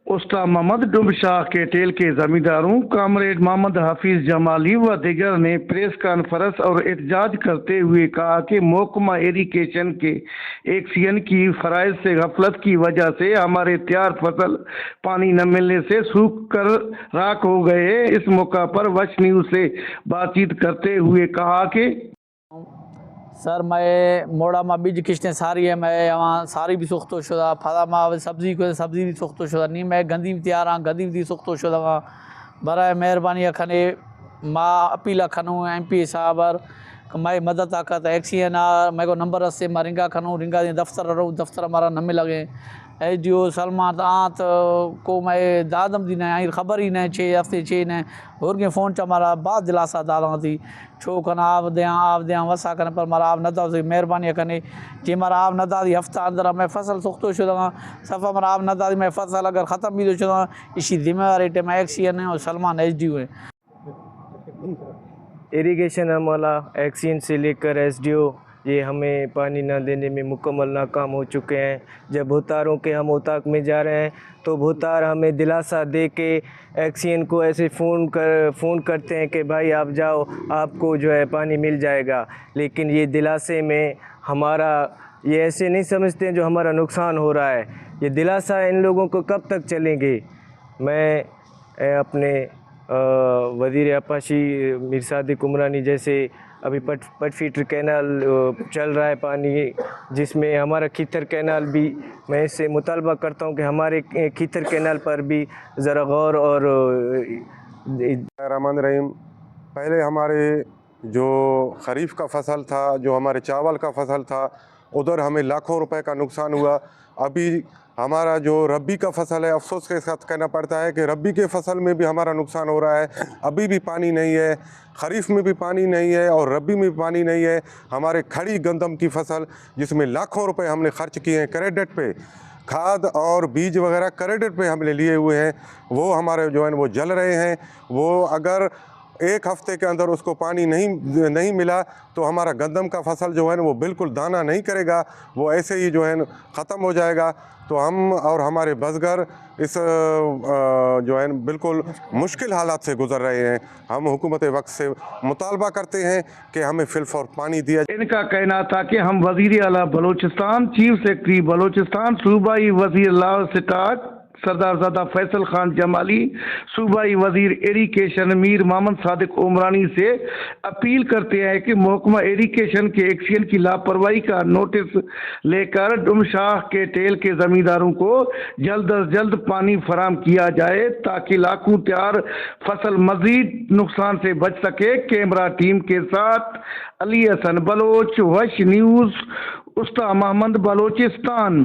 उस्ताद मोहम्मद डुमशाह के टेल के जमींदारों कामरेड मोहम्मद हाफिज जमाली व दिगर ने प्रेस कॉन्फ्रेंस और एहतजाज करते हुए कहा कि महकमा इरिगेशन के एक्शन की फराइज से गफलत की वजह से हमारे तैयार फसल पानी न मिलने से सूख कर राख हो गए। इस मौका पर वश न्यूज से बातचीत करते हुए कहा कि सर मैं मोड़ा मां बीज किश्तें सारी है मैं यहाँ सारी भी सुख्तो शुदा फला मां सब्जी को सब्जी भी सुख्तो शुदा नहीं मैं गंदी भी तैयार हाँ गंदी भी सुख्तो शुदा बराए मेहरबानी अखने मां अपील खनूँ MP साहब मैं मदद आकत एक्सीएन मैं को नंबर से मैं रिंगा खनूँ रिंगा दफ्तर रहूँ दफ्तर हमारा न मिले SDO सलमान आत को मैं दादम दी न खबर ही न 6 हफ्ते 6 न और के फ़ोन च हमारा बात दिलासा दादा थी छो कन आप दियाँ वसा कन पर मारा आप नदा मेहरबानी कने जी मारा आप नदा दी हफ्ता अंदर मैं फसल सुख्तो शुदा सफ़ा मारा आप नदा दी मैं फसल अगर ख़त्म भी तो शुदा इसी जिम्मेवारी टे मैं एक्सीएन है और सलमान SDO है। इरिगेशन अमला एक्सीएन से लेकर SDO ये हमें पानी ना देने में मुकम्मल नाकाम हो चुके हैं। जब भूतारों के हम उताक में जा रहे हैं तो भूतार हमें दिलासा दे के एक्सीएन को ऐसे फ़ोन करते हैं कि भाई आप जाओ आपको जो है पानी मिल जाएगा, लेकिन ये दिलासे में हमारा ये ऐसे नहीं समझते हैं जो हमारा नुकसान हो रहा है। ये दिलासा इन लोगों को कब तक चलेंगे। मैं अपने वज़ीर आपाशी मीर सादिक उमरानी जैसे अभी पटफीटर कैनाल चल रहा है पानी जिसमें हमारा खीथर कैनाल भी मैं इससे मुतालबा करता हूं कि हमारे खीथर कैनाल पर भी ज़रा गौर और रहमान रहीम। पहले हमारे जो खरीफ का फसल था, जो हमारे चावल का फसल था, उधर हमें लाखों रुपए का नुकसान हुआ। अभी हमारा जो रब्बी का फसल है, अफसोस के साथ कहना पड़ता है कि रब्बी के फसल में भी हमारा नुकसान हो रहा है। अभी भी पानी नहीं है, खरीफ में भी पानी नहीं है और रब्बी में भी पानी नहीं है। हमारे खड़ी गंदम की फसल जिसमें लाखों रुपए हमने खर्च किए हैं क्रेडिट पे, खाद और बीज वगैरह क्रेडिट पे हमने लिए हुए हैं, वो हमारे जो है वो जल रहे हैं। वो अगर एक हफ्ते के अंदर उसको पानी नहीं मिला तो हमारा गंदम का फसल जो है वो बिल्कुल दाना नहीं करेगा, वो ऐसे ही जो है ख़त्म हो जाएगा। तो हम और हमारे बज़गर इस जो है बिल्कुल मुश्किल हालात से गुज़र रहे हैं। हम हुकूमत वक्त से मुतालबा करते हैं कि हमें फिलफौर पानी दिया। इनका कहना था कि हम वज़ीर आला बलोचिस्तान, चीफ सेक्रेटरी बलोचिस्तान, सूबाई वज़ीर लॉ स्टाफ सरदारजादा फैसल खान जमाली, सूबाई वज़ीर इरिगेशन मीर मोहम्मद सादिक उमरानी से अपील करते हैं कि महकमा इरिगेशन के एक्शन की लापरवाही का नोटिस लेकर डुमशाह के टेल के ज़मींदारों को जल्द अज जल्द पानी फराम किया जाए ताकि लाखों तैयार फसल मजीद नुकसान से बच सके। कैमरा टीम के साथ अली हसन बलोच, वश न्यूज़, उस्ताद मोहम्मद बलोचिस्तान।